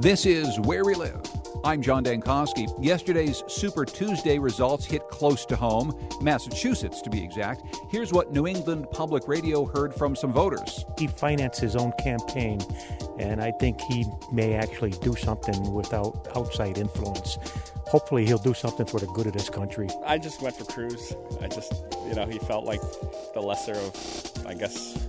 This is Where We Live. I'm John Dankosky. Yesterday's Super Tuesday results hit close to home, Massachusetts to be exact. Here's what New England Public Radio heard from some voters. He financed his own campaign, and I think he may actually do something without outside influence. Hopefully he'll do something for the good of this country. I just went for Cruz. He felt like the lesser of, I guess,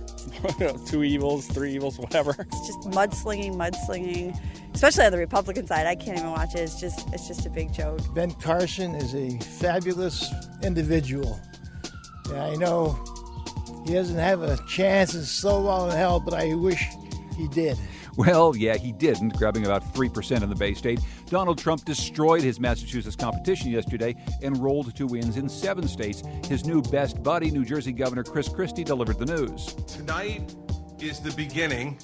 2 evils, 3 evils, whatever. It's just mudslinging, especially on the Republican side. I can't even watch it. It's just a big joke. Ben Carson is a fabulous individual. And I know he doesn't have a chance in so long in hell, but I wish he did. Well, yeah, he didn't, grabbing about 3% in the Bay State. Donald Trump destroyed his Massachusetts competition yesterday and rolled to wins in 7 states. His new best buddy, New Jersey Governor Chris Christie, delivered the news. Tonight is the beginning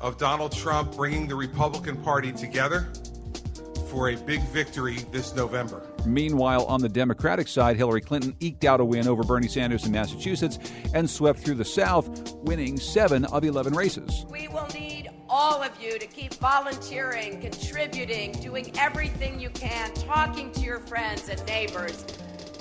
of Donald Trump bringing the Republican Party together for a big victory this November. Meanwhile, on the Democratic side, Hillary Clinton eked out a win over Bernie Sanders in Massachusetts and swept through the South, winning 7 of 11 races. We will need all of you to keep volunteering, contributing, doing everything you can, talking to your friends and neighbors,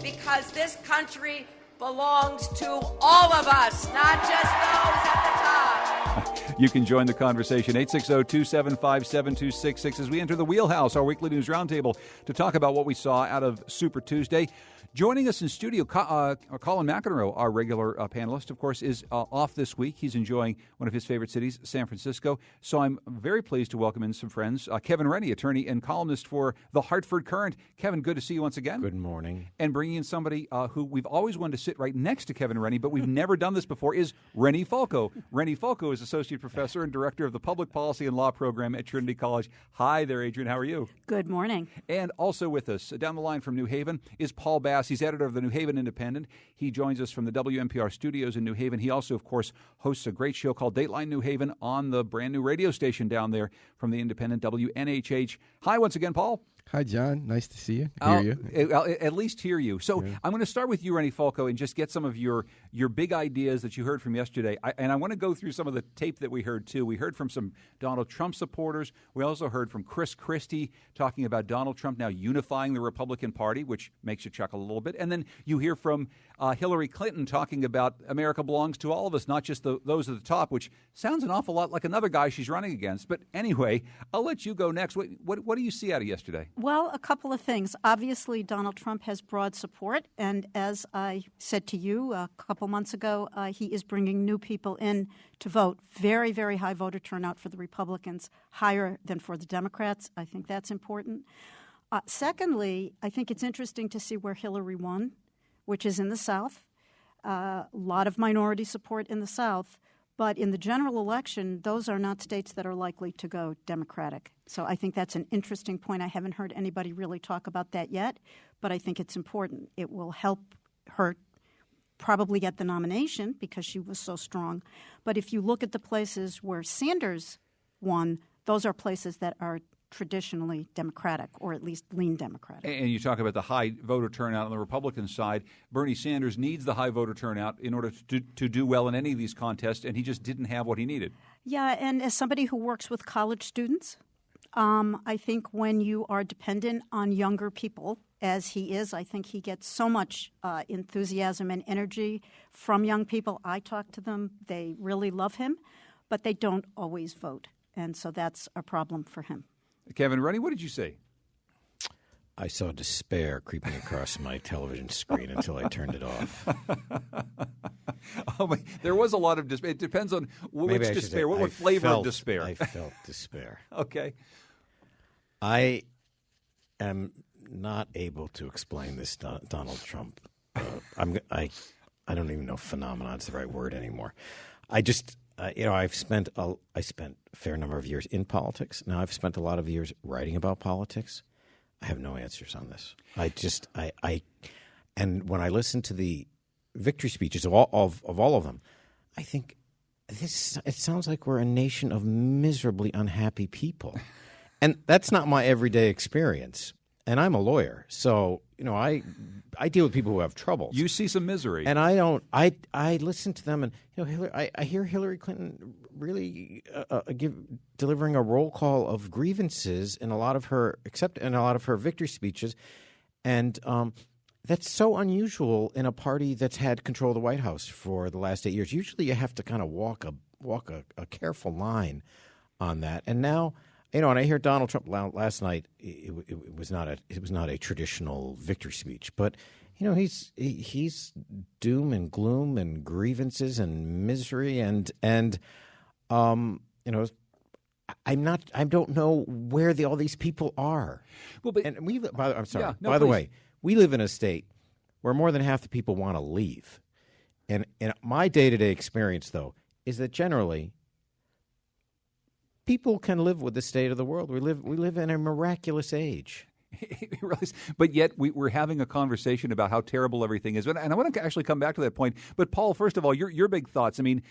because this country belongs to all of us, not just those at the top. You can join the conversation, 860-275-7266, as we enter the Wheelhouse, our weekly news roundtable, to talk about what we saw out of Super Tuesday. Joining us in studio, Colin McEnroe, our regular panelist, of course, is off this week. He's enjoying one of his favorite cities, San Francisco. So I'm very pleased to welcome in some friends. Kevin Rennie, attorney and columnist for the Hartford Courant. Kevin, good to see you once again. Good morning. And bringing in somebody who we've always wanted to sit right next to Kevin Rennie, but we've never done this before, is Rennie Falco. Rennie Falco is associate professor and director of the public policy and law program at Trinity College. Hi there, Adrian. How are you? Good morning. And also with us, down the line from New Haven, is Paul Bass. He's editor of the New Haven Independent. He joins us from the WNPR studios in New Haven. He also, of course, hosts a great show called Dateline New Haven on the brand new radio station down there from the Independent, WNHH. Hi once again, Paul. Hi, John. Nice to see you. Hear you. I'll at least hear you. So I'm going to start with you, Rennie Falco, and just get some of your big ideas that you heard from yesterday. And I want to go through some of the tape that we heard, too. We heard from some Donald Trump supporters. We also heard from Chris Christie talking about Donald Trump now unifying the Republican Party, which makes you chuckle a little bit. And then you hear from Hillary Clinton talking about America belongs to all of us, not just those at the top, which sounds an awful lot like another guy she's running against. But anyway, I'll let you go next. What do you see out of yesterday? Well, a couple of things. Obviously, Donald Trump has broad support, and as I said to you a couple months ago, he is bringing new people in to vote. Very, very high voter turnout for the Republicans, higher than for the Democrats. I think that's important. Secondly, I think it's interesting to see where Hillary won, which is in the South. A lot of minority support in the South. But in the general election, those are not states that are likely to go Democratic. So I think that's an interesting point. I haven't heard anybody really talk about that yet, but I think it's important. It will help her probably get the nomination because she was so strong. But if you look at the places where Sanders won, those are places that are traditionally Democratic, or at least lean Democratic. And you talk about the high voter turnout on the Republican side. Bernie Sanders needs the high voter turnout in order to do well in any of these contests, and he just didn't have what he needed. Yeah, and as somebody who works with college students, I think when you are dependent on younger people, as he is, I think he gets so much enthusiasm and energy from young people. I talk to them. They really love him, but they don't always vote, and so that's a problem for him. Kevin Rennie, what did you say? I saw despair creeping across my television screen until I turned it off. There was a lot of despair. It depends on which despair. What flavor of despair? I felt despair. Okay. I am not able to explain this Donald Trump. I don't even know if phenomenon is the right word anymore. I spent a fair number of years in politics. Now I've spent a lot of years writing about politics. I have no answers on this. And when I listen to the victory speeches of all of them, I think it sounds like we're a nation of miserably unhappy people. And that's not my everyday experience. And I'm a lawyer, so I deal with people who have troubles. You see some misery, and I don't. I listen to them, and I hear Hillary Clinton really delivering a roll call of grievances in a lot of her victory speeches, and that's so unusual in a party that's had control of the White House for the last 8 years. Usually, you have to kind of walk a careful line on that, and now. And I hear Donald Trump last night. It was not a traditional victory speech, but he's doom and gloom and grievances and misery and I don't know where all these people are. Well, but and we. I'm sorry. Yeah, no, by the please. way, we live in a state where more than half the people want to leave, and my day-to-day experience though is that generally. People can live with the state of the world. We live in a miraculous age. But yet we're having a conversation about how terrible everything is. And I want to actually come back to that point. But, Paul, first of all, your big thoughts. I mean,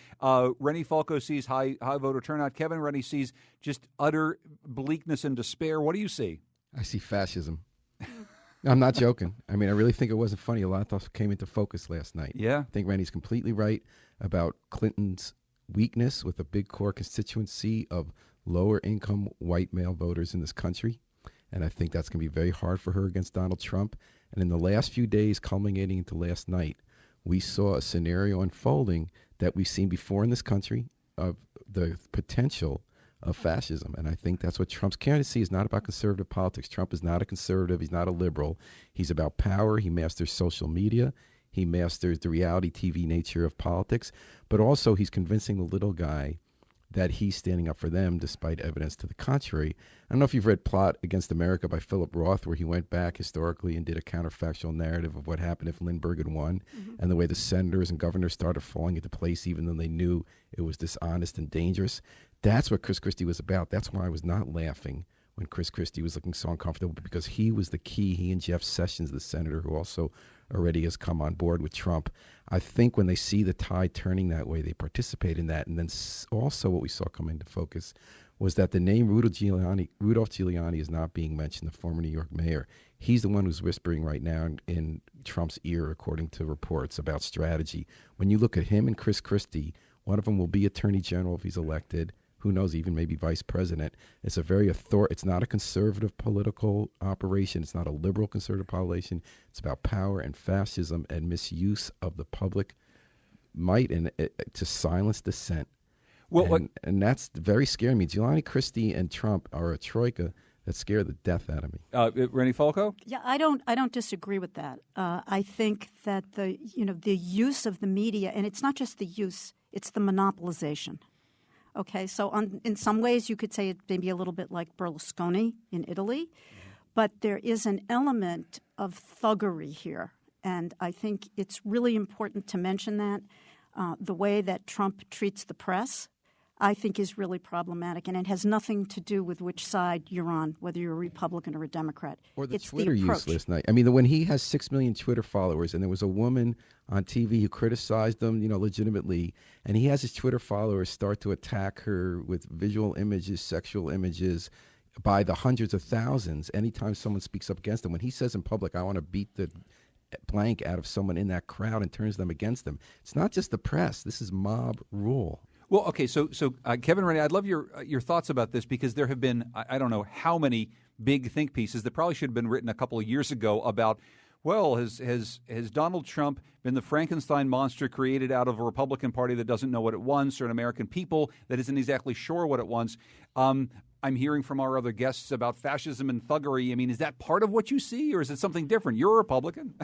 Rennie Falco sees high voter turnout. Kevin Rennie sees just utter bleakness and despair. What do you see? I see fascism. I'm not joking. I mean, I really think it wasn't funny. A lot of stuff came into focus last night. Yeah. I think Rennie's completely right about Clinton's weakness with a big core constituency of lower income white male voters in this country. And I think that's going to be very hard for her against Donald Trump. And in the last few days, culminating into last night, we saw a scenario unfolding that we've seen before in this country of the potential of fascism. And I think that's what Trump's candidacy is not about conservative politics. Trump is not a conservative. He's not a liberal. He's about power. He masters social media. He masters the reality TV nature of politics, but also he's convincing the little guy that he's standing up for them despite evidence to the contrary. I don't know if you've read Plot Against America by Philip Roth, where he went back historically and did a counterfactual narrative of what happened if Lindbergh had won, and the way the senators and governors started falling into place even though they knew it was dishonest and dangerous. That's what Chris Christie was about. That's why I was not laughing when Chris Christie was looking so uncomfortable, because he was the key. He and Jeff Sessions, the senator who also already has come on board with Trump. I think when they see the tide turning that way, they participate in that. And then also what we saw come into focus was that the name Rudolph Giuliani is not being mentioned, the former New York mayor. He's the one who's whispering right now in Trump's ear, according to reports, about strategy. When you look at him and Chris Christie, one of them will be attorney general if he's elected. Who knows, even maybe vice president. It's a very it's not a conservative political operation. It's not a liberal conservative politician. It's about power and fascism and misuse of the public might and to silence dissent. Well, and that's very scary me. Giuliani, Christie, and Trump are a troika that scare the death out of me. Rennie Falco? Yeah, I don't disagree with that. I think that the use of the media, and it's not just the use, it's the monopolization. Okay, so in some ways you could say it may be a little bit like Berlusconi in Italy, but there is an element of thuggery here, and I think it's really important to mention that. The way that Trump treats the press, I think, is really problematic, and it has nothing to do with which side you're on, whether you're a Republican or a Democrat. Or the Twitter use last night. I mean, when he has 6 million Twitter followers, and there was a woman on TV who criticized him, legitimately, and he has his Twitter followers start to attack her with visual images, sexual images, by the hundreds of thousands anytime someone speaks up against him. When he says in public, I want to beat the blank out of someone in that crowd and turns them against them, it's not just the press. This is mob rule. Well, okay, so Kevin Rennie, I'd love your thoughts about this, because there have been, I don't know how many big think pieces that probably should have been written a couple of years ago about, well, has Donald Trump been the Frankenstein monster created out of a Republican Party that doesn't know what it wants, or an American people that isn't exactly sure what it wants? I'm hearing from our other guests about fascism and thuggery. I mean, is that part of what you see, or is it something different? You're a Republican.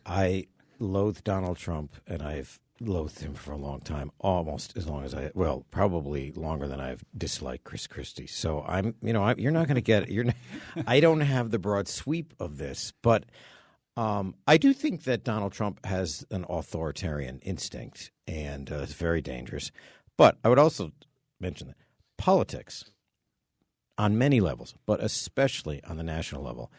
I loathe Donald Trump, and I've loathed him for a long time, almost as long as probably longer than I've disliked Chris Christie. So you're not going to get it. I don't have the broad sweep of this, but I do think that Donald Trump has an authoritarian instinct, and it's very dangerous. But I would also mention that politics, on many levels, but especially on the national level,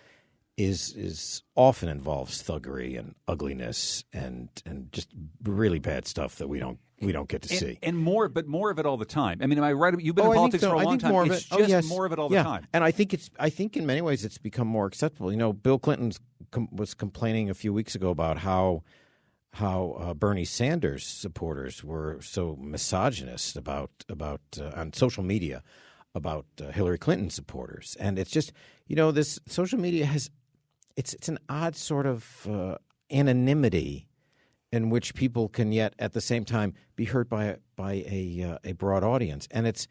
is often involves thuggery and ugliness and just really bad stuff that we don't get to see. And more of it all the time. I mean, am I right? You've been in politics for a long time. More of it all the time. And I think in many ways it's become more acceptable. Bill Clinton was complaining a few weeks ago about how Bernie Sanders supporters were so misogynist about on social media about Hillary Clinton supporters. And it's just, this social media it's an odd sort of anonymity in which people can yet at the same time be heard by a broad audience. And it's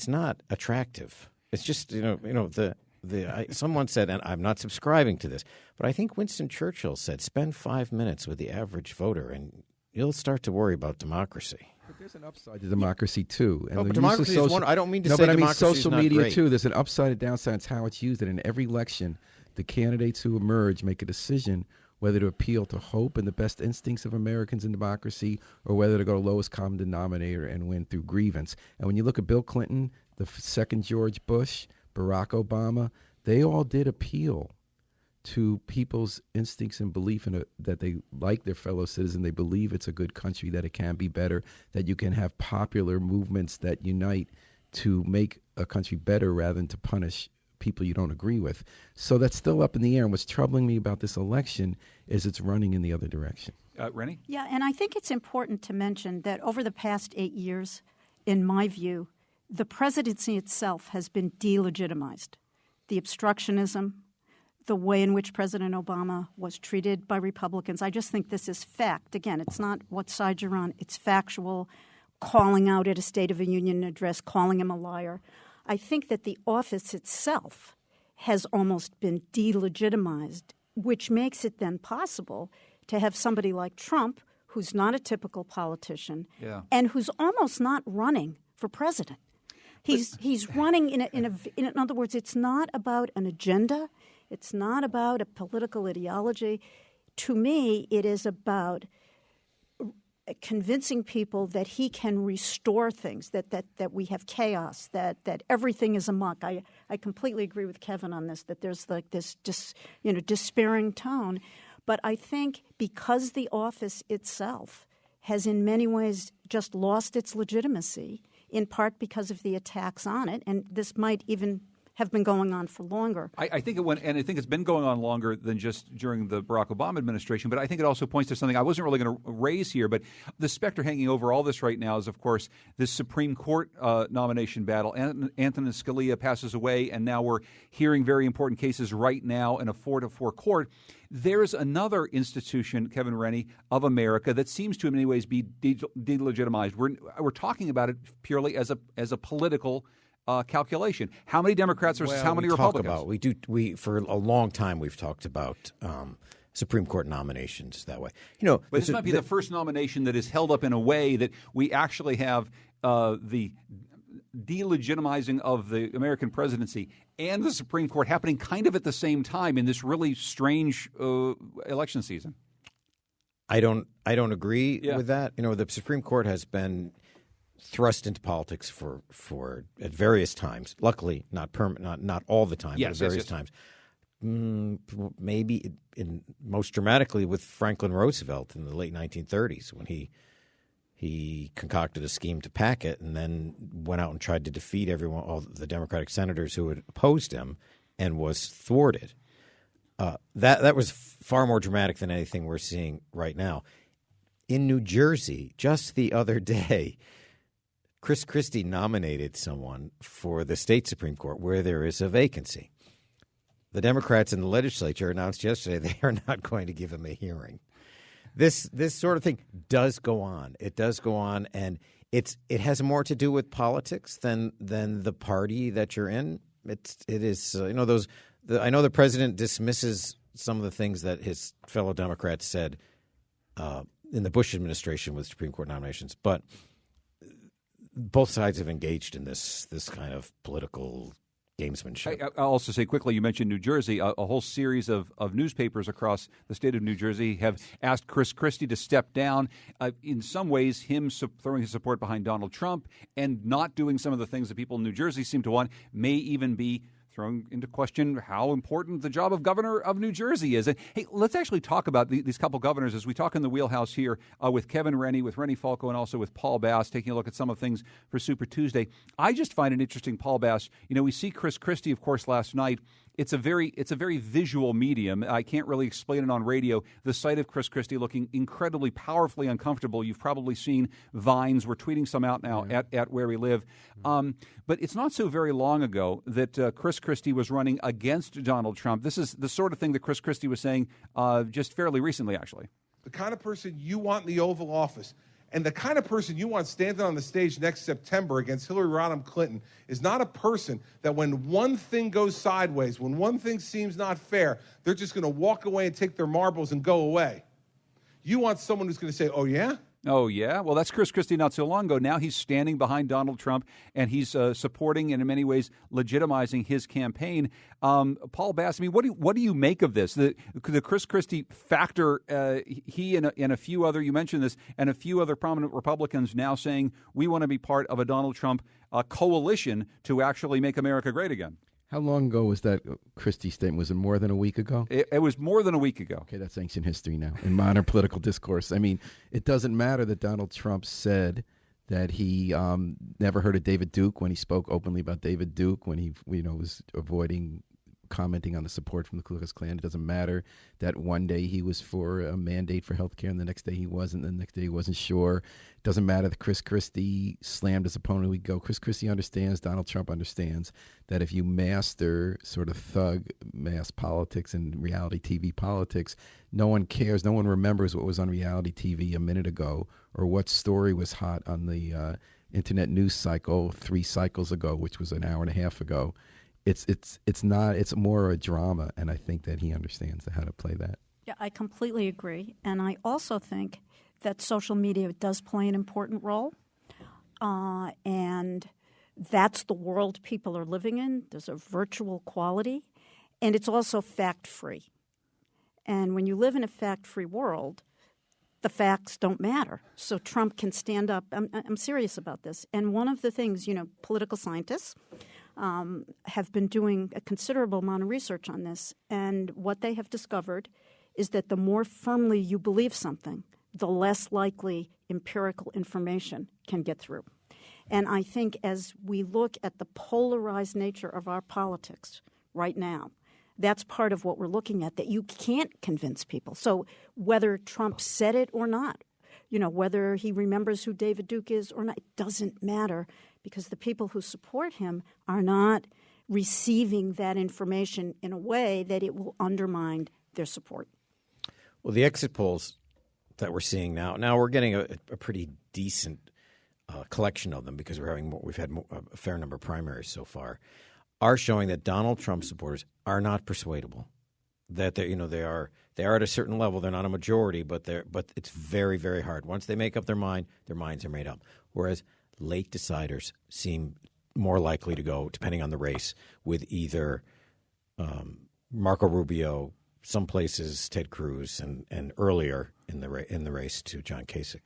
not attractive. It's just, someone said, and I'm not subscribing to this, but I think Winston Churchill said, spend 5 minutes with the average voter and you'll start to worry about democracy. But there's an upside to democracy, too. And but democracy is one. I don't mean to say democracy social is not media, great. too. There's an upside and downside. It's how it's used. And in every election, the candidates who emerge make a decision whether to appeal to hope and the best instincts of Americans in democracy or whether to go to lowest common denominator and win through grievance. And when you look at Bill Clinton, the second George Bush, Barack Obama, they all did appeal to people's instincts and belief in that they like their fellow citizen. They believe it's a good country, that it can be better, that you can have popular movements that unite to make a country better rather than to punish people you don't agree with. So that's still up in the air. And what's troubling me about this election is it's running in the other direction. Rennie? Yeah, and I think it's important to mention that over the past 8 years, in my view, the presidency itself has been delegitimized. The obstructionism, the way in which President Obama was treated by Republicans. I just think this is fact. Again, it's not what side you're on. It's factual, calling out at a State of the Union address, calling him a liar. I think that the office itself has almost been delegitimized, which makes it then possible to have somebody like Trump, who's not a typical politician, and who's almost not running for president. He's running in other words, it's not about an agenda. It's not about a political ideology. To me, it is about convincing people that he can restore things, that we have chaos, that everything is amok. I completely agree with Kevin on this, that there's like this despairing tone. But I think because the office itself has in many ways just lost its legitimacy, in part because of the attacks on it, and this might even have been going on for longer. I think it's been going on longer than just during the Barack Obama administration, but I think it also points to something I wasn't really going to raise here, but the specter hanging over all this right now is, of course, this Supreme Court nomination battle. Antonin Scalia passes away, and now we're hearing very important cases right now in a 4-4 court. There's another institution, Kevin Rennie, of America that seems to in many ways be delegitimized. We're talking about it purely as a political calculation. How many Democrats versus how many Republicans? We for a long time we've talked about Supreme Court nominations that way. But this might be the first nomination that is held up in a way that we actually have the delegitimizing of the American presidency and the Supreme Court happening kind of at the same time in this really strange election season. I don't agree with that. The Supreme Court has been thrust into politics for at various times. Luckily, not all the time, but at various times. Maybe most dramatically with Franklin Roosevelt in the late 1930s when he concocted a scheme to pack it and then went out and tried to defeat all the Democratic senators who had opposed him and was thwarted. That was far more dramatic than anything we're seeing right now. In New Jersey, just the other day, Chris Christie nominated someone for the state Supreme Court where there is a vacancy. The Democrats in the legislature announced yesterday they are not going to give him a hearing. This sort of thing does go on. It does go on, and it has more to do with politics than the party that you're in. It is I know the president dismisses some of the things that his fellow Democrats said in the Bush administration with Supreme Court nominations, but both sides have engaged in this kind of political gamesmanship. I'll also say quickly, you mentioned New Jersey. A whole series of newspapers across the state of New Jersey have asked Chris Christie to step down. In some ways, him throwing his support behind Donald Trump and not doing some of the things that people in New Jersey seem to want may even be throwing into question how important the job of governor of New Jersey is. And hey, let's actually talk about these couple governors as we talk in the Wheelhouse here with Kevin Rennie, with Rennie Falco, and also with Paul Bass, taking a look at some of the things for Super Tuesday. I just find it interesting, Paul Bass. We see Chris Christie, of course, last night it's a very visual medium. I can't really explain it on radio. The sight of Chris Christie looking incredibly powerfully uncomfortable. You've probably seen vines. We're tweeting some out now at Where We Live. But it's not so very long ago that Chris Christie was running against Donald Trump. This is the sort of thing that Chris Christie was saying just fairly recently, actually. The kind of person you want in the Oval Office and the kind of person you want standing on the stage next September against Hillary Rodham Clinton is not a person that when one thing goes sideways, when one thing seems not fair, they're just going to walk away and take their marbles and go away. You want someone who's going to say, oh, yeah? Oh, yeah? Well, that's Chris Christie not so long ago. Now he's standing behind Donald Trump, and he's supporting and in many ways legitimizing his campaign. Paul Bass, I mean, what do you make of this? The Chris Christie factor, he and a few other, you mentioned this, and a few other prominent Republicans now saying we want to be part of a Donald Trump coalition to actually make America great again. How long ago was that Christie statement? Was it more than a week ago? It was more than a week ago. Okay, that's ancient history now in modern political discourse. I mean, it doesn't matter that Donald Trump said that he never heard of David Duke when he spoke openly about David Duke, when he was avoiding commenting on the support from the Ku Klux Klan. It doesn't matter that one day he was for a mandate for health care and the next day he wasn't, and the next day he wasn't sure. It doesn't matter that Chris Christie slammed his opponent a week ago. Chris Christie understands, Donald Trump understands, that if you master sort of thug mass politics and reality TV politics, no one cares, no one remembers what was on reality TV a minute ago or what story was hot on the internet news cycle 3 cycles ago, which was an hour and a half ago. It's more a drama, and I think that he understands how to play that. Yeah, I completely agree, and I also think that social media does play an important role, and that's the world people are living in. There's a virtual quality, and it's also fact-free. And when you live in a fact-free world, the facts don't matter. So Trump can stand up. I'm serious about this. And one of the things, political scientists have been doing a considerable amount of research on this, and what they have discovered is that the more firmly you believe something, the less likely empirical information can get through. And I think as we look at the polarized nature of our politics right now, that's part of what we're looking at, that you can't convince people. So whether Trump said it or not, whether he remembers who David Duke is or not, it doesn't matter, because the people who support him are not receiving that information in a way that it will undermine their support. Well, the exit polls that we're seeing now we're getting a pretty decent collection of them because we've had a fair number of primaries so far, are showing that Donald Trump supporters are not persuadable. That they are at a certain level. They're not a majority, but it's very, very hard. Once they make up their minds are made up. Whereas late deciders seem more likely to go, depending on the race, with either Marco Rubio, some places Ted Cruz, and earlier in the race to John Kasich.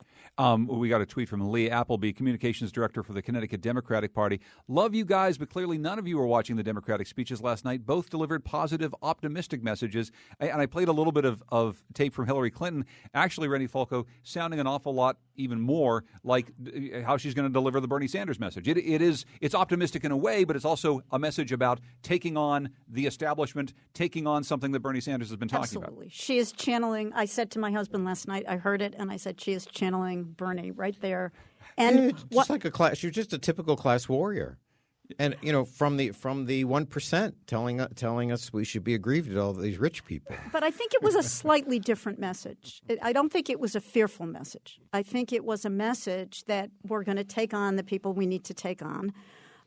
We got a tweet from Lee Appleby, communications director for the Connecticut Democratic Party. Love you guys, but clearly none of you were watching the Democratic speeches last night. Both delivered positive, optimistic messages. And I played a little bit of tape from Hillary Clinton, actually, Rennie Falco, sounding an awful lot even more like how she's going to deliver the Bernie Sanders message. It's optimistic in a way, but it's also a message about taking on the establishment, taking on something that Bernie Sanders has been talking about. Absolutely. She is channeling, I said to my husband last night, I heard it, and I said she is channeling Bernie right there. And she was just a typical class warrior. And from the 1% telling us we should be aggrieved at all these rich people. But I think it was a slightly different message. I don't think it was a fearful message. I think it was a message that we're going to take on the people we need to take on.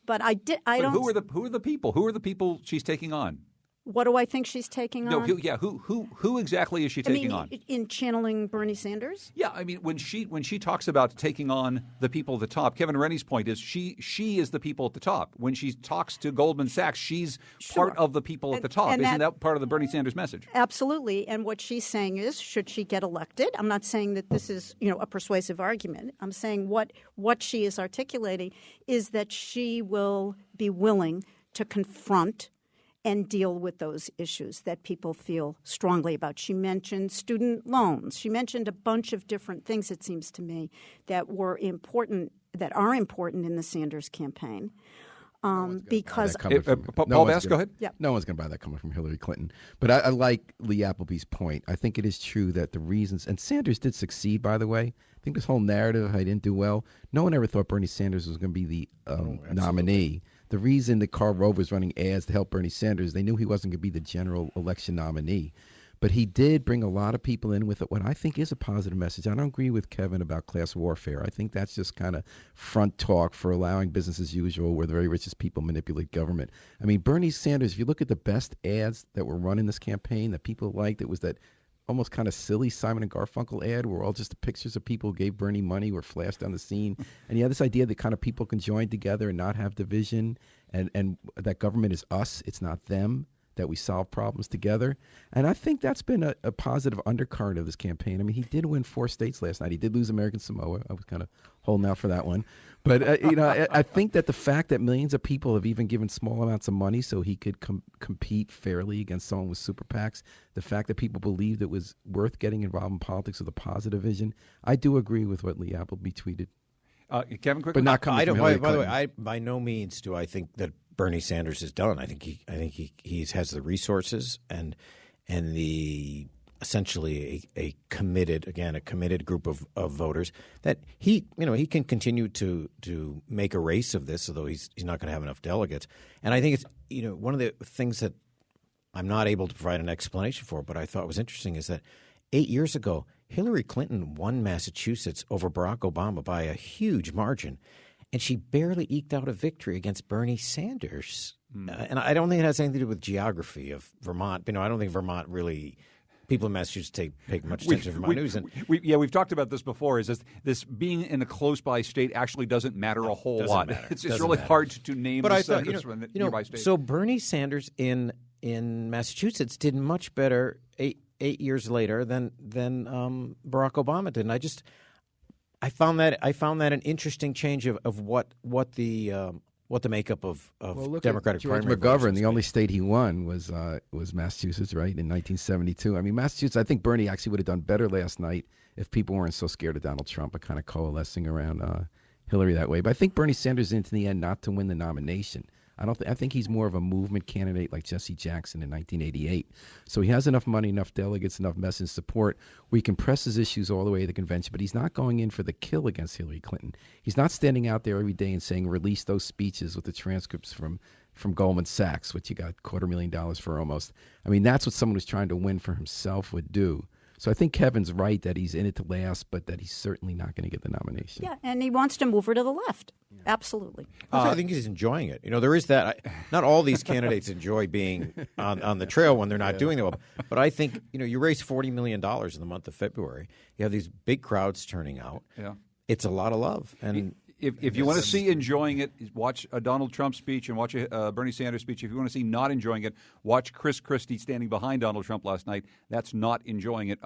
But who are the people? Who are the people she's taking on? What do I think she's taking on? Who exactly is she taking on? In channeling Bernie Sanders? Yeah, I mean, when she talks about taking on the people at the top, Kevin Rennie's point is she is the people at the top. When she talks to Goldman Sachs, she's part of the people at the top. Isn't that part of the Bernie Sanders message? Absolutely. And what she's saying is, should she get elected? I'm not saying that this is, a persuasive argument. I'm saying what she is articulating is that she will be willing to confront and deal with those issues that people feel strongly about. She mentioned student loans. She mentioned a bunch of different things, it seems to me, that are important in the Sanders campaign. because Paul Bass, go ahead. Yep. No one's going to buy that coming from Hillary Clinton. But I like Lee Appleby's point. I think it is true that the reasons, and Sanders did succeed, by the way. I think this whole narrative, I didn't do well. No one ever thought Bernie Sanders was going to be the nominee. The reason that Karl Rove was running ads to help Bernie Sanders, they knew he wasn't going to be the general election nominee. But he did bring a lot of people in with what I think is a positive message. I don't agree with Kevin about class warfare. I think that's just kind of front talk for allowing business as usual where the very richest people manipulate government. I mean, Bernie Sanders, if you look at the best ads that were run in this campaign that people liked, it was that almost kind of silly Simon and Garfunkel ad where all just the pictures of people who gave Bernie money were flashed on the scene. And you have this idea that kind of people can join together and not have division and that government is us, it's not them, that we solve problems together. And I think that's been a positive undercurrent of this campaign. I mean, he did win 4 states last night. He did lose American Samoa. I was kind of holding out for that one. But, I think that the fact that millions of people have even given small amounts of money so he could compete fairly against someone with super PACs, the fact that people believed it was worth getting involved in politics with a positive vision, I do agree with what Lee Appleby tweeted. Kevin, quickly? But not coming from Hillary By the Clinton. way, by no means do I think that Bernie Sanders is done. I think he has the resources and the essentially a committed group of voters that he can continue to make a race of this, although he's not going to have enough delegates. And I think it's one of the things that I'm not able to provide an explanation for, but I thought was interesting is that 8 years ago Hillary Clinton won Massachusetts over Barack Obama by a huge margin. And she barely eked out a victory against Bernie Sanders. And I don't think it has anything to do with geography of Vermont. I don't think Vermont really – people in Massachusetts take much attention to Vermont news. We've talked about this before, is this being in a close-by state actually doesn't matter a whole lot. It's really hard to name the senators from the nearby state. So Bernie Sanders in Massachusetts did much better eight years later than Barack Obama did. And I found that an interesting change of what the makeup of Democratic George primary McGovern. The only state he won was Massachusetts, right, in 1972. I mean, Massachusetts. I think Bernie actually would have done better last night if people weren't so scared of Donald Trump and kind of coalescing around Hillary that way. But I think Bernie Sanders in the end not to win the nomination. I think he's more of a movement candidate like Jesse Jackson in 1988. So he has enough money, enough delegates, enough message support where he can press his issues all the way to the convention, but he's not going in for the kill against Hillary Clinton. He's not standing out there every day and saying, release those speeches with the transcripts from Goldman Sachs, which you got $250,000 for almost. I mean, that's what someone who's trying to win for himself would do. So I think Kevin's right that he's in it to last, but that he's certainly not going to get the nomination. Yeah, and he wants to move her to the left. Absolutely. I think he's enjoying it. There is that. Not all these candidates enjoy being on the trail when they're not doing well. But I think you raise $40 million in the month of February. You have these big crowds turning out. Yeah, it's a lot of love. And if you want to see enjoying it, watch a Donald Trump speech and watch a Bernie Sanders speech. If you want to see not enjoying it, watch Chris Christie standing behind Donald Trump last night. That's not enjoying it.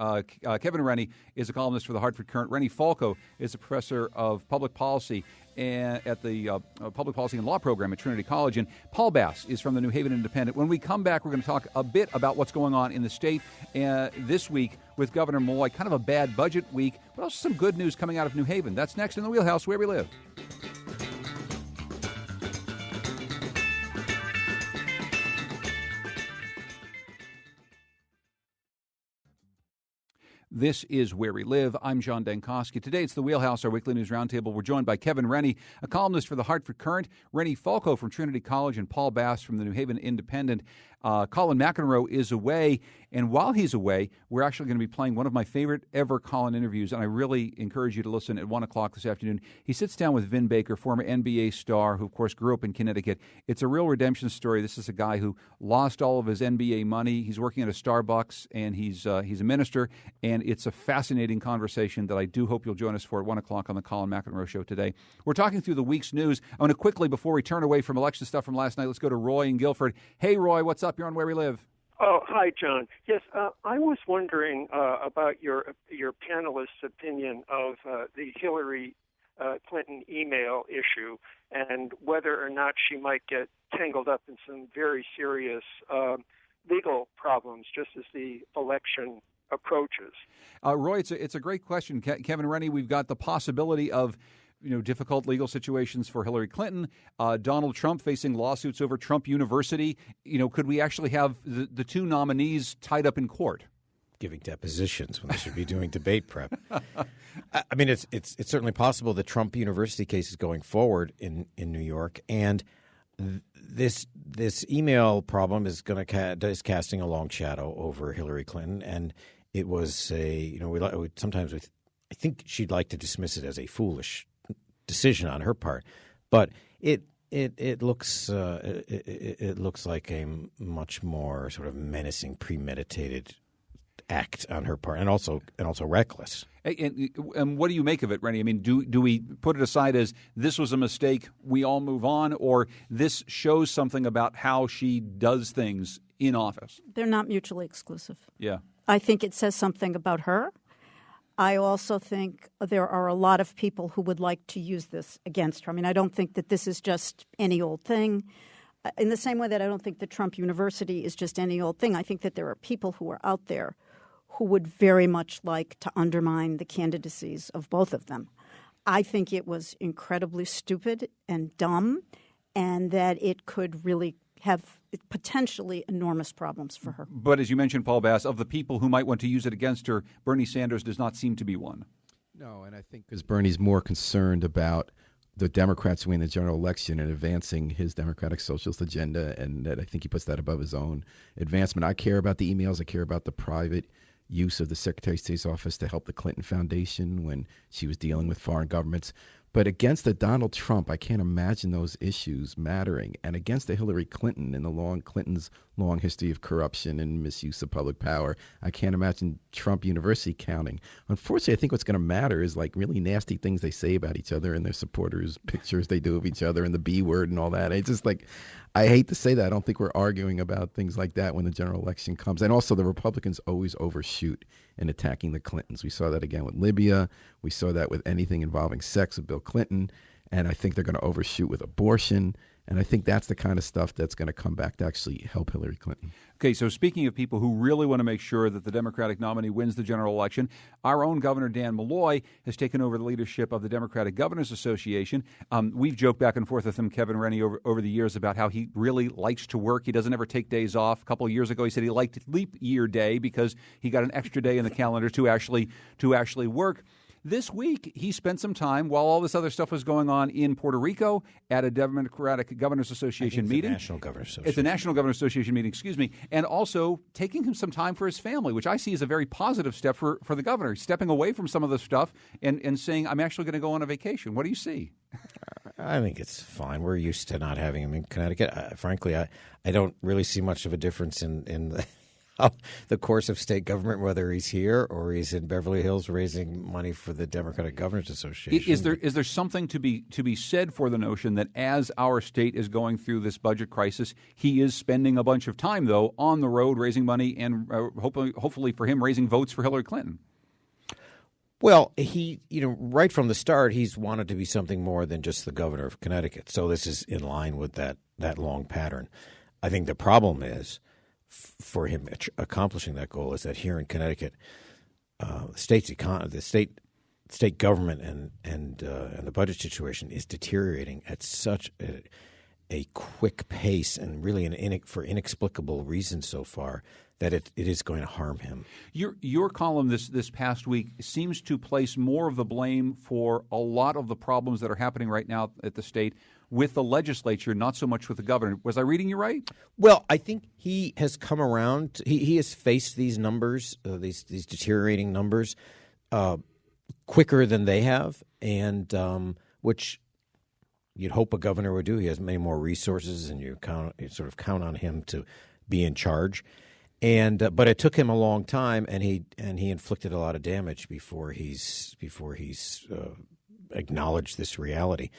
Kevin Rennie is a columnist for the Hartford Courant. Rennie Falco is a professor of public policy at the Public Policy and Law program at Trinity College. And Paul Bass is from the New Haven Independent. When we come back, we're going to talk a bit about what's going on in the state this week with Governor Malloy. Kind of a bad budget week, but also some good news coming out of New Haven. That's next in the Wheelhouse, where we live. This is Where We Live. I'm John Dankosky. Today it's the Wheelhouse, our weekly news roundtable. We're joined by Kevin Rennie, a columnist for the Hartford Courant, Rennie Falco from Trinity College, and Paul Bass from the New Haven Independent. Colin McEnroe is away, and while he's away, we're actually going to be playing one of my favorite ever Colin interviews, and I really encourage you to listen at 1 o'clock this afternoon. He sits down with Vin Baker, former NBA star, who, of course, grew up in Connecticut. It's a real redemption story. This is a guy who lost all of his NBA money. He's working at a Starbucks, and he's a minister, and it's a fascinating conversation that I do hope you'll join us for at 1 o'clock on the Colin McEnroe Show today. We're talking through the week's news. I want to quickly, before we turn away from election stuff from last night, let's go to Roy in Guilford. Hey, Roy, what's up? You're on Where We Live. Oh, hi, John. Yes, I was wondering about your panelist's opinion of the Hillary Clinton email issue and whether or not she might get tangled up in some very serious legal problems just as the election approaches. Roy, it's a great question. Kevin Rennie, we've got the possibility of difficult legal situations for Hillary Clinton. Donald Trump facing lawsuits over Trump University. Could we actually have the two nominees tied up in court? Giving depositions when they should be doing debate prep. I mean, it's certainly possible the Trump University case is going forward in New York, and this email problem is casting a long shadow over Hillary Clinton, and it was I think she'd like to dismiss it as a foolish decision on her part, but it looks like a much more sort of menacing, premeditated act on her part, and also reckless. And what do you make of it, Rennie? I mean, do we put it aside as this was a mistake, we all move on, or this shows something about how she does things in office? They're not mutually exclusive. Yeah. I think it says something about her. I also think there are a lot of people who would like to use this against her. I mean, I don't think that this is just any old thing. In the same way that I don't think the Trump University is just any old thing, I think that there are people who are out there who would very much like to undermine the candidacies of both of them. I think it was incredibly stupid and dumb, and that it could really have potentially enormous problems for her. But as you mentioned, Paul Bass, of the people who might want to use it against her, Bernie Sanders does not seem to be one. No, and I think because Bernie's more concerned about the Democrats winning the general election and advancing his democratic socialist agenda, and that I think he puts that above his own advancement. I care about the emails. I care about the private use of the Secretary of State's office to help the Clinton Foundation when she was dealing with foreign governments. But against the Donald Trump, I can't imagine those issues mattering. And against the Hillary Clinton and Clinton's long history of corruption and misuse of public power, I can't imagine Trump University counting. Unfortunately, I think what's going to matter is like really nasty things they say about each other and their supporters, pictures they do of each other and the B word and all that. It's just like, I hate to say that. I don't think we're arguing about things like that when the general election comes. And also the Republicans always overshoot in attacking the Clintons. We saw that again with Libya. We saw that with anything involving sex with Bill Clinton. And I think they're going to overshoot with abortion. And I think that's the kind of stuff that's going to come back to actually help Hillary Clinton. Okay, so speaking of people who really want to make sure that the Democratic nominee wins the general election, our own Governor Dan Malloy has taken over the leadership of the Democratic Governors Association. We've joked back and forth with him, Kevin Rennie, over the years about how he really likes to work. He doesn't ever take days off. A couple of years ago, he said he liked Leap Year Day because he got an extra day in the calendar to actually work. This week, he spent some time while all this other stuff was going on in Puerto Rico at a Democratic Governors Association meeting. National Governors Association. It's a National Governors Association meeting, and also taking him some time for his family, which I see as a very positive step for the governor, stepping away from some of the stuff and saying, I'm actually going to go on a vacation. What do you see? I think it's fine. We're used to not having him in Connecticut. Frankly, I don't really see much of a difference in the course of state government, whether he's here or he's in Beverly Hills raising money for the Democratic Governors Association. Is there something to be said for the notion that as our state is going through this budget crisis, he is spending a bunch of time, though, on the road raising money and hopefully for him raising votes for Hillary Clinton? Well, he, right from the start, he's wanted to be something more than just the governor of Connecticut. So this is in line with that long pattern. I think the problem is, for him accomplishing that goal, is that here in Connecticut, the state government and the budget situation is deteriorating at such a quick pace, and really for inexplicable reasons so far, that it is going to harm him. Your column this past week seems to place more of the blame for a lot of the problems that are happening right now at the state with the legislature, not so much with the governor. Was I reading you right? Well, I think he has come around. He has faced these numbers, these deteriorating numbers, quicker than they have, and which you'd hope a governor would do. He has many more resources, and you sort of count on him to be in charge. But it took him a long time, and he inflicted a lot of damage before he's acknowledged this reality.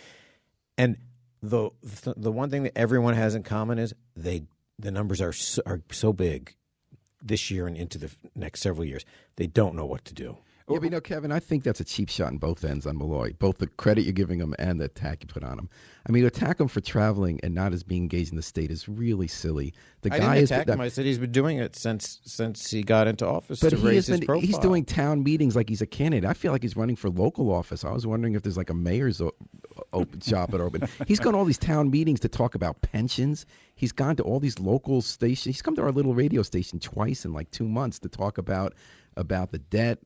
And the one thing that everyone has in common is the numbers are so big this year and into the next several years. They don't know what to do. Yeah, but Kevin, I think that's a cheap shot on both ends on Malloy, both the credit you're giving him and the attack you put on him. I mean, to attack him for traveling and not as being engaged in the state is really silly. I didn't attack him. I said he's been doing it since he got into office to raise his profile. He's doing town meetings like he's a candidate. I feel like he's running for local office. I was wondering if there's like a mayor's open job at open. He's gone to all these town meetings to talk about pensions. He's gone to all these local stations. He's come to our little radio station twice in like 2 months to talk about the debt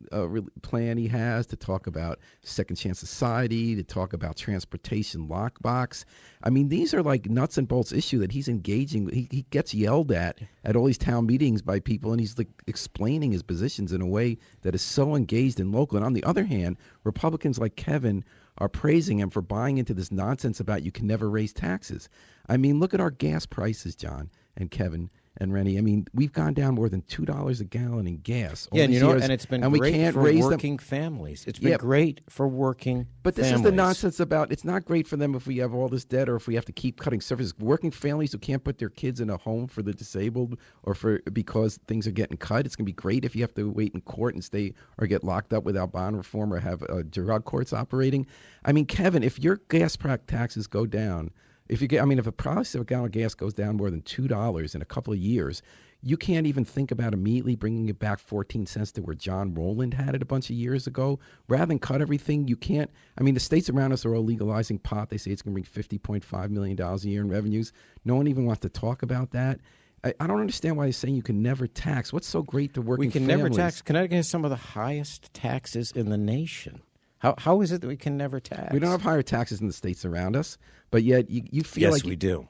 plan he has, to talk about Second Chance Society, to talk about transportation lockbox. I mean, these are like nuts and bolts issue that he's engaging. He gets yelled at all these town meetings by people, and he's like explaining his positions in a way that is so engaged and local. And on the other hand, Republicans like Kevin are praising him for buying into this nonsense about you can never raise taxes. I mean, look at our gas prices, John and Kevin and Rennie. I mean, we've gone down more than $2 a gallon in gas. Yeah, and and it's been great for working families. It's been great for working But this families. is the nonsense about it's not great for them if we have all this debt or if we have to keep cutting services. Working families who can't put their kids in a home for the disabled or because things are getting cut. It's going to be great if you have to wait in court and stay or get locked up without bond reform or have drug courts operating. I mean, Kevin, if your gas taxes go down, if a price of a gallon of gas goes down more than $2 in a couple of years, you can't even think about immediately bringing it back 14 cents to where John Rowland had it a bunch of years ago. Rather than cut everything, you can't. I mean, the states around us are all legalizing pot. They say it's going to bring $50.5 million a year in revenues. No one even wants to talk about that. I don't understand why he's saying you can never tax. What's so great to working families? We can never tax. Connecticut has some of the highest taxes in the nation. How is it that we can never tax? We don't have higher taxes in the states around us, but yet you feel like... Yes, we do.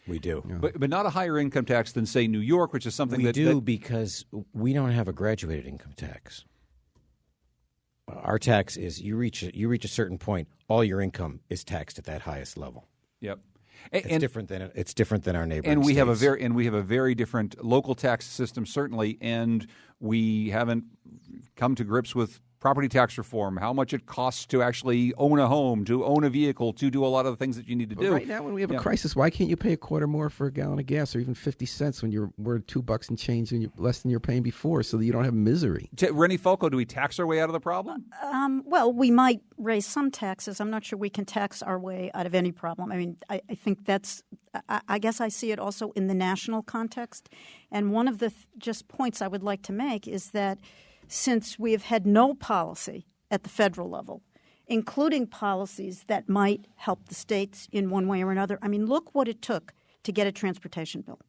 We do. Yeah. But not a higher income tax than, say, New York, which is something we do because we don't have a graduated income tax. Our tax is you reach a certain point, all your income is taxed at that highest level. Yep. It's different than our neighboring and we states. have a very different local tax system, certainly, and we haven't come to grips with property tax reform, how much it costs to actually own a home, to own a vehicle, to do a lot of the things that you need to do. Right now, when we have a crisis, why can't you pay a quarter more for a gallon of gas, or even 50 cents when you're worth $2 and change and less than you're paying before, so that you don't have misery? Rennie Falco, do we tax our way out of the problem? Well, we might raise some taxes. I'm not sure we can tax our way out of any problem. I mean, I think that's I guess I see it also in the national context. And one of the just points I would like to make is that since we have had no policy at the federal level, including policies that might help the states in one way or another. I mean, look what it took to get a transportation bill,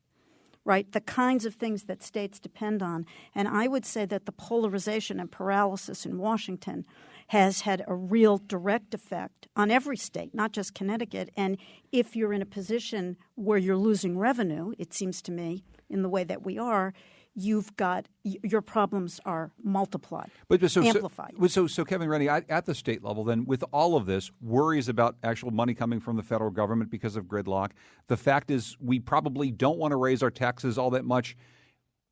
right? The kinds of things that states depend on. And I would say that the polarization and paralysis in Washington has had a real direct effect on every state, not just Connecticut. And if you're in a position where you're losing revenue, it seems to me, in the way that we are, you've got your problems are multiplied, amplified. So Kevin Rennie, at the state level, then, with all of this, worries about actual money coming from the federal government because of gridlock. The fact is, we probably don't want to raise our taxes all that much,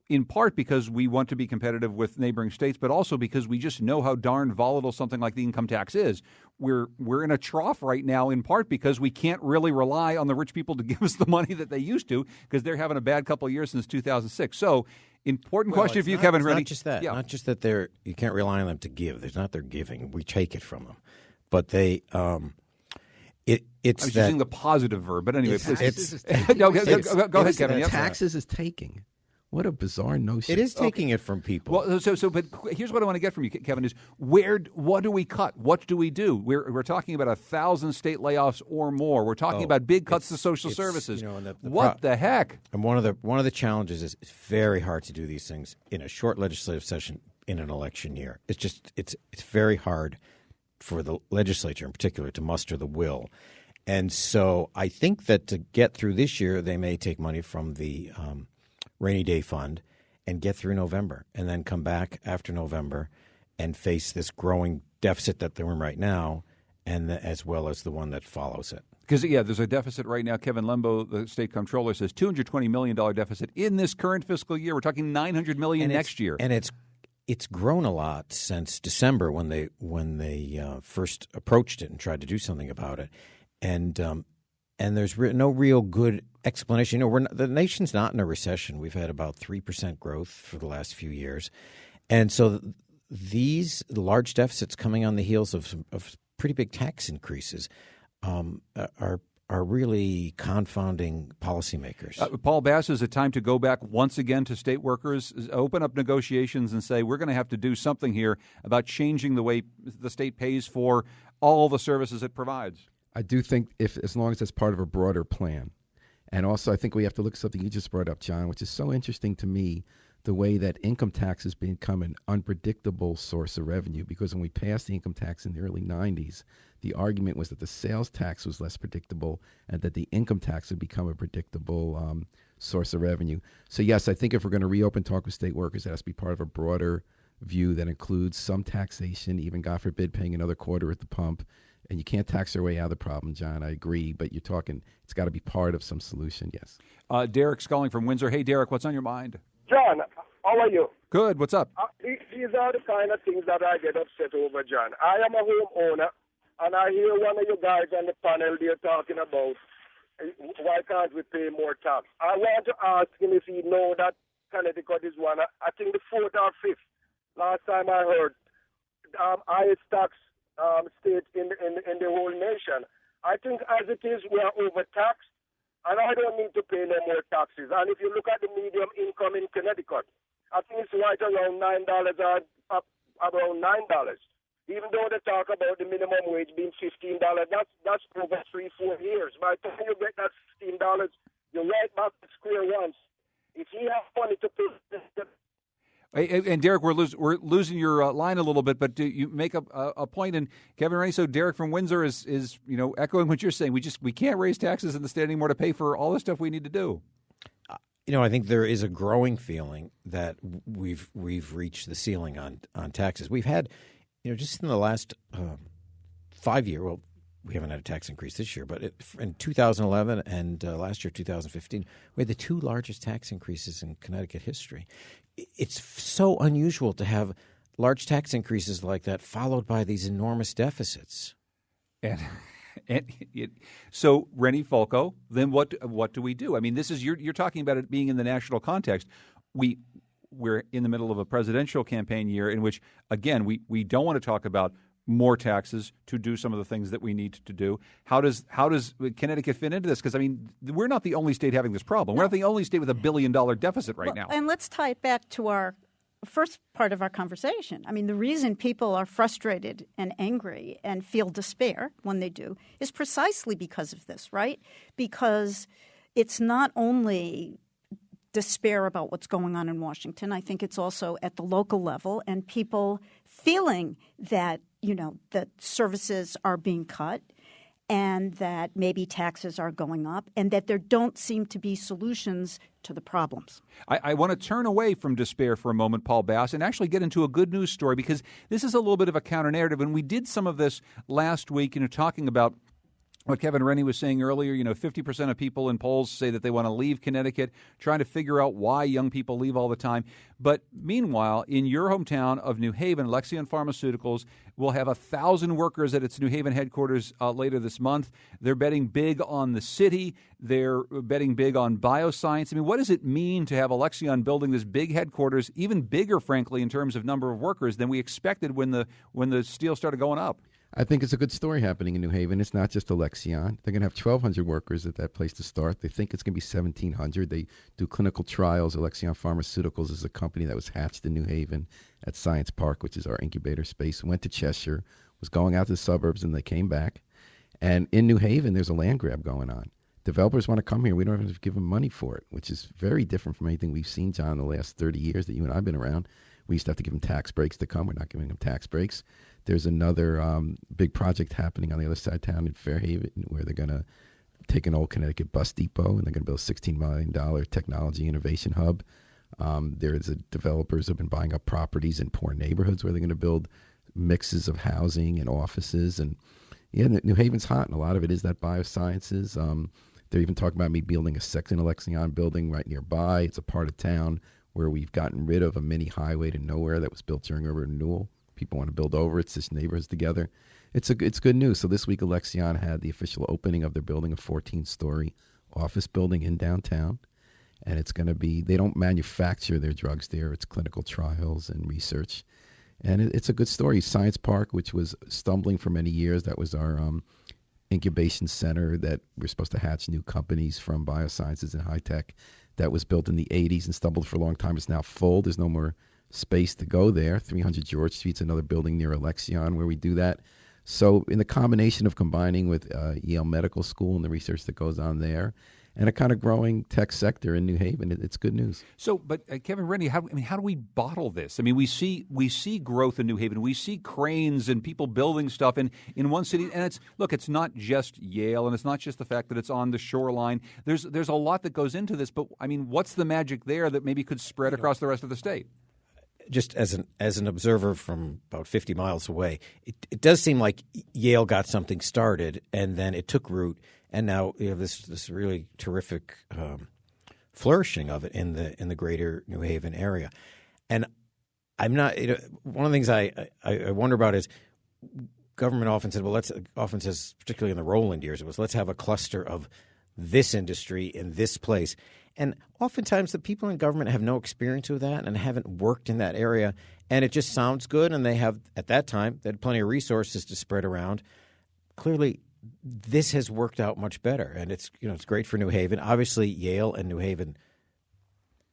in part because we want to be competitive with neighboring states, but also because we just know how darn volatile something like the income tax is. We're in a trough right now, in part because we can't really rely on the rich people to give us the money that they used to, because they're having a bad couple of years since 2006. So, important question for you, Kevin Rennie. Not just that. Yeah. Not just that you can't rely on them to give. There's not their giving. We take it from them. But they it's I was using the positive verb, but anyway, please. Go ahead, Kevin. Taxes is taking. What a bizarre notion. It is taking it from people. Well, but here's what I want to get from you, Kevin, is what do we cut? What do we do? We're talking about 1,000 state layoffs or more. We're talking about big cuts to social services. What the heck? And one of the challenges is it's very hard to do these things in a short legislative session in an election year. It's very hard for the legislature in particular to muster the will. And so I think that to get through this year, they may take money from the rainy day fund and get through November, and then come back after November and face this growing deficit that they're in right now, and as well as the one that follows it. Because, there's a deficit right now. Kevin Lembo, the state comptroller, says $220 million deficit in this current fiscal year. We're talking $900 million next year. And it's grown a lot since December when they first approached it and tried to do something about it. And there's no real good explanation. The nation's not in a recession. We've had about 3% growth for the last few years. And so these large deficits coming on the heels of pretty big tax increases are really confounding policymakers. Paul Bass, is it time to go back once again to state workers, open up negotiations and say we're going to have to do something here about changing the way the state pays for all the services it provides? I do think as long as that's part of a broader plan. And also I think we have to look at something you just brought up, John, which is so interesting to me, the way that income tax has become an unpredictable source of revenue. Because when we passed the income tax in the early 90s, the argument was that the sales tax was less predictable and that the income tax would become a predictable source of revenue. So, yes, I think if we're going to reopen talk with state workers, it has to be part of a broader view that includes some taxation, even, God forbid, paying another quarter at the pump. And you can't tax your way out of the problem, John. I agree. But you're talking it's got to be part of some solution, yes. Derek's calling from Windsor. Hey, Derek, what's on your mind? John, how are you? Good. What's up? These are the kind of things that I get upset over, John. I am a homeowner, and I hear one of you guys on the panel there talking about why can't we pay more tax. I want to ask him if he know that Connecticut is one, I think the 4th or 5th. Last time I heard, highest tax state in the whole nation. I think as it is, we are overtaxed, and I don't need to pay no more taxes. And if you look at the median income in Connecticut, I think it's right around $9 or up around $9. Even though they talk about the minimum wage being $15, that's over 3-4 years. By the time you get that $15, you're right back to square one. If you have money to pay. And Derek, we're losing your line a little bit, but do you make a point? And Kevin Rennie, so Derek from Windsor is echoing what you're saying. We can't raise taxes in the state anymore to pay for all the stuff we need to do. I think there is a growing feeling that we've reached the ceiling on taxes. We've had, just in the last 5 years. Well, we haven't had a tax increase this year, but in 2011 and last year, 2015, we had the 2 largest tax increases in Connecticut history. It's so unusual to have large tax increases like that followed by these enormous deficits. So, Rennie Falco, then what do we do? I mean, this is you're talking about it being in the national context. We're in the middle of a presidential campaign year in which, again, we don't want to talk about more taxes to do some of the things that we need to do. How does Connecticut fit into this? Because, I mean, we're not the only state having this problem. We're not the only state with $1 billion deficit right now. And let's tie it back to our first part of our conversation. I mean, the reason people are frustrated and angry and feel despair when they do is precisely because of this, right? Because it's not only despair about what's going on in Washington. I think it's also at the local level and people feeling that, that services are being cut and that maybe taxes are going up and that there don't seem to be solutions to the problems. I want to turn away from despair for a moment, Paul Bass, and actually get into a good news story because this is a little bit of a counter-narrative. And we did some of this last week, talking about what Kevin Rennie was saying earlier. 50% of people in polls say that they want to leave Connecticut, trying to figure out why young people leave all the time. But meanwhile, in your hometown of New Haven, Alexion Pharmaceuticals will have 1,000 workers at its New Haven headquarters later this month. They're betting big on the city. They're betting big on bioscience. I mean, what does it mean to have Alexion building this big headquarters, even bigger, frankly, in terms of number of workers than we expected when the steel started going up? I think it's a good story happening in New Haven. It's not just Alexion. They're going to have 1,200 workers at that place to start. They think it's going to be 1,700. They do clinical trials. Alexion Pharmaceuticals is a company that was hatched in New Haven at Science Park, which is our incubator space. Went to Cheshire, was going out to the suburbs, and they came back. And in New Haven, there's a land grab going on. Developers want to come here. We don't have to give them money for it, which is very different from anything we've seen, John, in the last 30 years that you and I have been around. We used to have to give them tax breaks to come. We're not giving them tax breaks. There's another big project happening on the other side of town in Fairhaven where they're going to take an old Connecticut bus depot and they're going to build a $16 million technology innovation hub. There's developers who have been buying up properties in poor neighborhoods where they're going to build mixes of housing and offices. And New Haven's hot, and a lot of it is that biosciences. They're even talking about me building a second Alexion building right nearby. It's a part of town where we've gotten rid of a mini highway to nowhere that was built during a renewal. People want to build over it, stitch neighborhoods together. It's good news. So this week, Alexion had the official opening of their building, a 14-story office building in downtown. And it's going to be, they don't manufacture their drugs there. It's clinical trials and research. And it's a good story. Science Park, which was stumbling for many years, that was our incubation center that we're supposed to hatch new companies from biosciences and high tech. That was built in the 80s and stumbled for a long time. It's now full. There's no more space to go there. 300 George Street's another building near Alexion where we do that. So in the combination of combining with Yale Medical School and the research that goes on there, and a kind of growing tech sector in New Haven, it's good news. So, but Kevin Rennie, how do we bottle this? I mean, we see growth in New Haven. We see cranes and people building stuff in one city. And it's not just Yale, and it's not just the fact that it's on the shoreline. There's a lot that goes into this. But I mean, what's the magic there that maybe could spread across the rest of the state? Just as an observer from about 50 miles away, it does seem like Yale got something started and then it took root, and now you have this really terrific flourishing of it in the greater New Haven area. And I'm not one of the things I wonder about is government often says, particularly in the Roland years, it was let's have a cluster of this industry in this place. And oftentimes the people in government have no experience with that and haven't worked in that area. And it just sounds good. And they have, at that time, they had plenty of resources to spread around. Clearly, this has worked out much better. And it's great for New Haven. Obviously, Yale and New Haven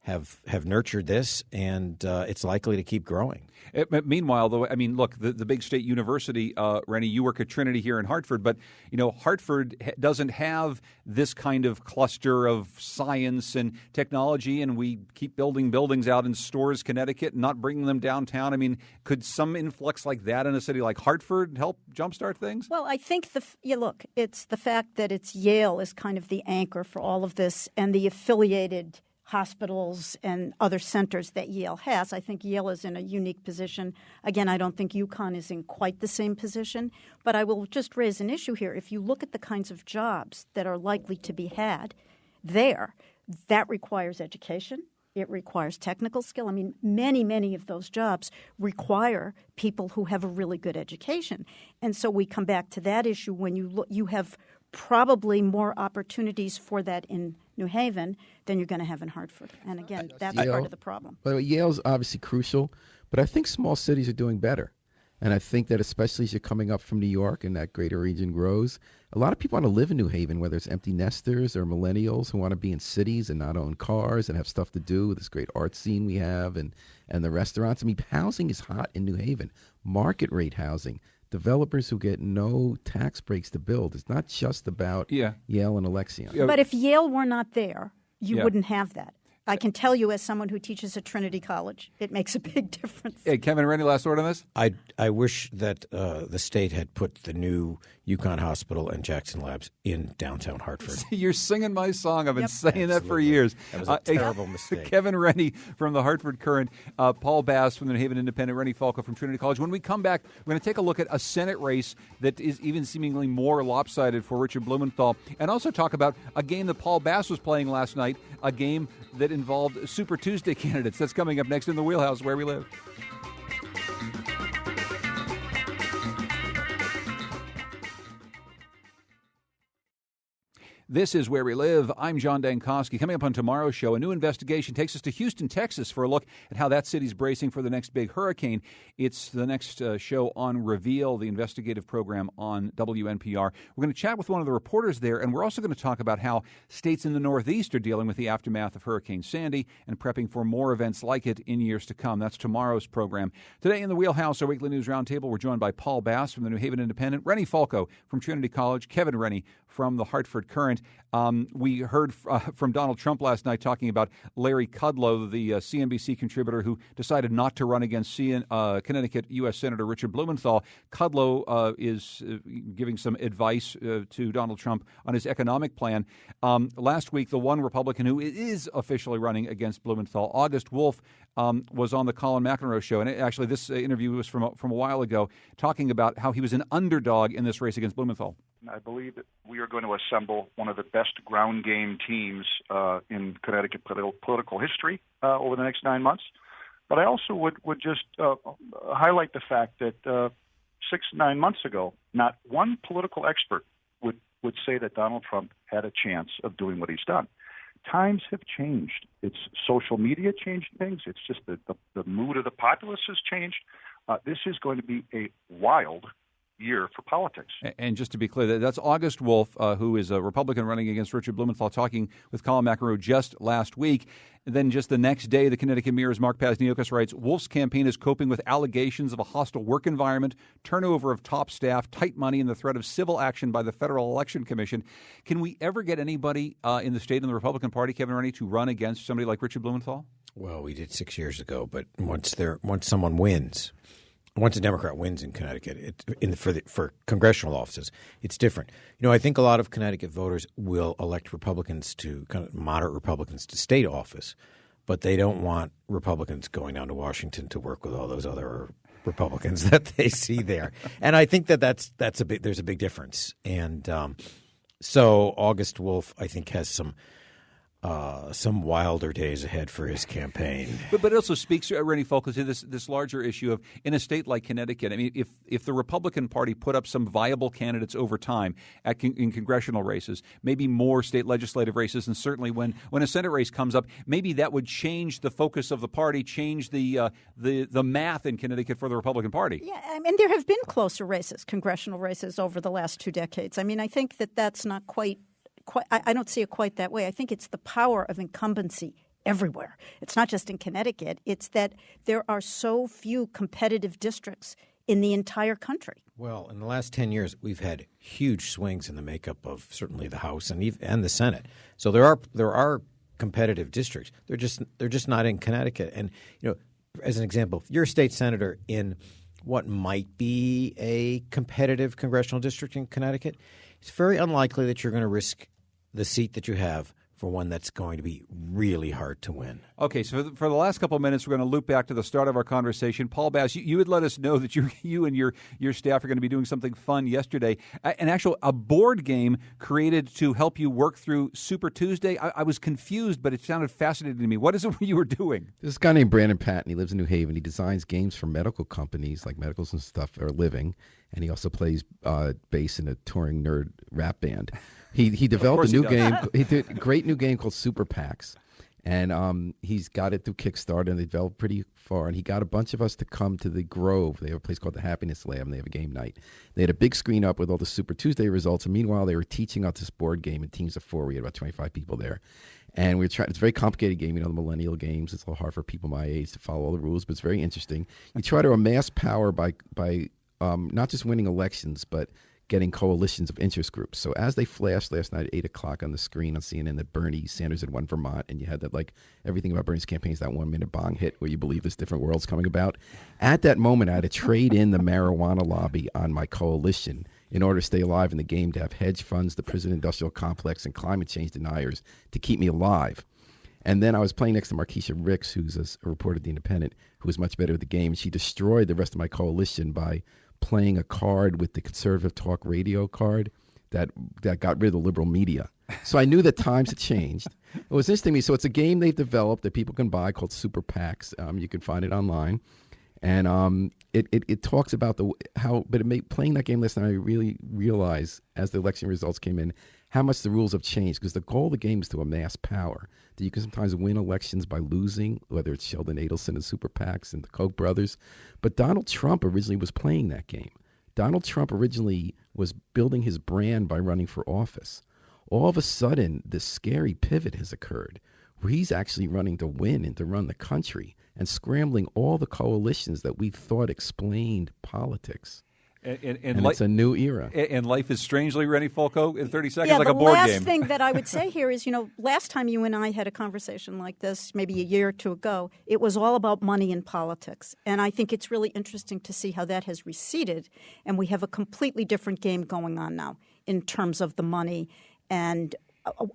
have nurtured this, and it's likely to keep growing. Meanwhile, though, I mean, look, the big state university, Rennie, you work at Trinity here in Hartford, but, Hartford doesn't have this kind of cluster of science and technology, and we keep building buildings out in Storrs, Connecticut, and not bringing them downtown. I mean, could some influx like that in a city like Hartford help jumpstart things? Well, I think it's the fact that it's Yale is kind of the anchor for all of this, and the affiliated hospitals and other centers that Yale has. I think Yale is in a unique position. Again, I don't think UConn is in quite the same position, but I will just raise an issue here. If you look at the kinds of jobs that are likely to be had there, that requires education. It requires technical skill. I mean, many of those jobs require people who have a really good education. And so we come back to that issue when you have probably more opportunities for that in New Haven than you're going to have in Hartford. And again, that's part of the problem. By the way, Yale's obviously crucial, but I think small cities are doing better. And I think that especially as you're coming up from New York and that greater region grows, a lot of people want to live in New Haven, whether it's empty nesters or millennials who want to be in cities and not own cars and have stuff to do with this great art scene we have and the restaurants. I mean, housing is hot in New Haven, market rate housing. Developers who get no tax breaks to build. It's not just about Yale and Alexion. But if Yale were not there, you wouldn't have that. I can tell you as someone who teaches at Trinity College, it makes a big difference. Hey, Kevin and Randy, last word on this? I wish that the state had put the new UConn Hospital and Jackson Labs in downtown Hartford. You're singing my song. I've been saying that for years. That was a terrible mistake. Kevin Rennie from the Hartford Courant, Paul Bass from the New Haven Independent, Rennie Falco from Trinity College. When we come back, we're going to take a look at a Senate race that is even seemingly more lopsided for Richard Blumenthal, and also talk about a game that Paul Bass was playing last night, a game that involved Super Tuesday candidates. That's coming up next in the Wheelhouse, Where We Live. This is Where We Live. I'm John Dankosky. Coming up on tomorrow's show, a new investigation takes us to Houston, Texas for a look at how that city's bracing for the next big hurricane. It's the next show on Reveal, the investigative program on WNPR. We're going to chat with one of the reporters there, and we're also going to talk about how states in the Northeast are dealing with the aftermath of Hurricane Sandy and prepping for more events like it in years to come. That's tomorrow's program. Today in the Wheelhouse, our weekly news roundtable, we're joined by Paul Bass from the New Haven Independent, Rennie Falco from Trinity College, Kevin Rennie from the Hartford Courant. We heard from Donald Trump last night talking about Larry Kudlow, the CNBC contributor who decided not to run against Connecticut U.S. Senator Richard Blumenthal. Kudlow is giving some advice to Donald Trump on his economic plan. Last week, the one Republican who is officially running against Blumenthal, August Wolf, was on the Colin McEnroe show. And actually, this interview was from a while ago, talking about how he was an underdog in this race against Blumenthal. I believe that we are going to assemble one of the best ground game teams in Connecticut political history over the next 9 months. But I also would just highlight the fact that 6-9 months ago, not one political expert would say that Donald Trump had a chance of doing what he's done. Times have changed. It's social media changed things. It's just the mood of the populace has changed. this is going to be a wild year for politics. And just to be clear, that's August Wolf, who is a Republican running against Richard Blumenthal, talking with Colin McEnroe just last week. And then just the next day, the Connecticut Mirror's Mark Pazniokis writes, Wolf's campaign is coping with allegations of a hostile work environment, turnover of top staff, tight money, and the threat of civil action by the Federal Election Commission. Can we ever get anybody in the state in the Republican Party, Kevin Rennie, to run against somebody like Richard Blumenthal? Well, we did 6 years ago, but once someone wins, once a Democrat wins in Connecticut, for congressional offices, it's different. I think a lot of Connecticut voters will elect Republicans to kind of moderate Republicans to state office, but they don't want Republicans going down to Washington to work with all those other Republicans that they see there. And I think there's a big difference. And so August Wolf, I think, has some wilder days ahead for his campaign. But it also speaks, Rennie Folkles, to this larger issue of, in a state like Connecticut, I mean, if the Republican Party put up some viable candidates over time in congressional races, maybe more state legislative races, and certainly when a Senate race comes up, maybe that would change the focus of the party, change the math in Connecticut for the Republican Party. Yeah, I mean, there have been closer races, congressional races, over the last 2 decades. I mean, I think that's not quite I don't see it quite that way. I think it's the power of incumbency everywhere. It's not just in Connecticut. It's that there are so few competitive districts in the entire country. Well, in the last 10 years, we've had huge swings in the makeup of certainly the House and the Senate. So there are competitive districts. They're just not in Connecticut. And as an example, if you're a state senator in what might be a competitive congressional district in Connecticut, it's very unlikely that you're going to risk the seat that you have for one that's going to be really hard to win. Okay, so for the last couple of minutes, we're going to loop back to the start of our conversation. Paul Bass, you had let us know that you and your staff are going to be doing something fun yesterday, a board game created to help you work through Super Tuesday. I was confused, but it sounded fascinating to me. What is it you were doing? This guy named Brandon Patton, he lives in New Haven. He designs games for medical companies like medicals and stuff for a living, and he also plays bass in a touring nerd rap band. He developed a new game. He did a great new game called Super PACs, and he's got it through Kickstarter, and they developed pretty far. And he got a bunch of us to come to the Grove. They have a place called the Happiness Lab, and they have a game night. They had a big screen up with all the Super Tuesday results, and meanwhile, they were teaching us this board game in teams of 4. We had about 25 people there. And we're trying. It's a very complicated game. The millennial games. It's a little hard for people my age to follow all the rules, but it's very interesting. You try to amass power by not just winning elections, but getting coalitions of interest groups. So as they flashed last night at 8 o'clock on the screen on CNN that Bernie Sanders had won Vermont, and you had that, like, everything about Bernie's campaign is that 1 minute bong hit where you believe this different world's coming about. At that moment, I had to trade in the marijuana lobby on my coalition in order to stay alive in the game, to have hedge funds, the prison industrial complex, and climate change deniers to keep me alive. And then I was playing next to Markeisha Ricks, who's a reporter at The Independent, who was much better at the game. She destroyed the rest of my coalition by playing a card with the conservative talk radio card that got rid of the liberal media. So I knew that times had changed. It was interesting to me. So it's a game they've developed that people can buy called Super PACs. You can find it online. And it talks about playing that game last night, I really realized as the election results came in how much the rules have changed, because the goal of the game is to amass power. That you can sometimes win elections by losing, whether it's Sheldon Adelson and Super PACs and the Koch brothers. But Donald Trump originally was playing that game. Donald Trump originally was building his brand by running for office. All of a sudden, this scary pivot has occurred where he's actually running to win and to run the country and scrambling all the coalitions that we thought explained politics. And it's a new era. And life is strangely, Rennie Folco, in 30 seconds, like a board game. The last thing that I would say here is, last time you and I had a conversation like this, maybe a year or two ago, it was all about money in politics. And I think it's really interesting to see how that has receded. And we have a completely different game going on now in terms of the money and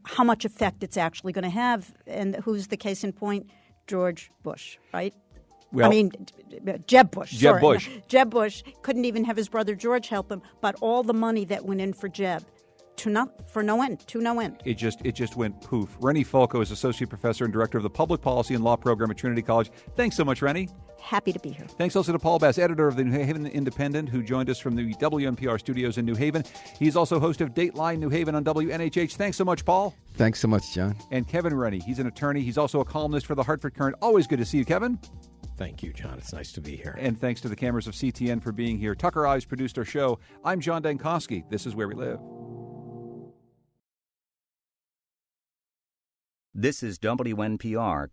how much effect it's actually going to have. And who's the case in point? George Bush, right? Well, Jeb Bush. Jeb Bush. Jeb Bush couldn't even have his brother George help him, but all the money that went in for Jeb to no end. It just went poof. Rennie Folco is Associate Professor and Director of the Public Policy and Law Program at Trinity College. Thanks so much, Rennie. Happy to be here. Thanks also to Paul Bass, editor of the New Haven Independent, who joined us from the WNPR studios in New Haven. He's also host of Dateline New Haven on WNHH. Thanks so much, Paul. Thanks so much, John. And Kevin Rennie. He's an attorney. He's also a columnist for the Hartford Courant. Always good to see you, Kevin. Thank you, John. It's nice to be here. And thanks to the cameras of CTN for being here. Tucker Ives produced our show. I'm John Dankosky. This is Where We Live. This is WNPR,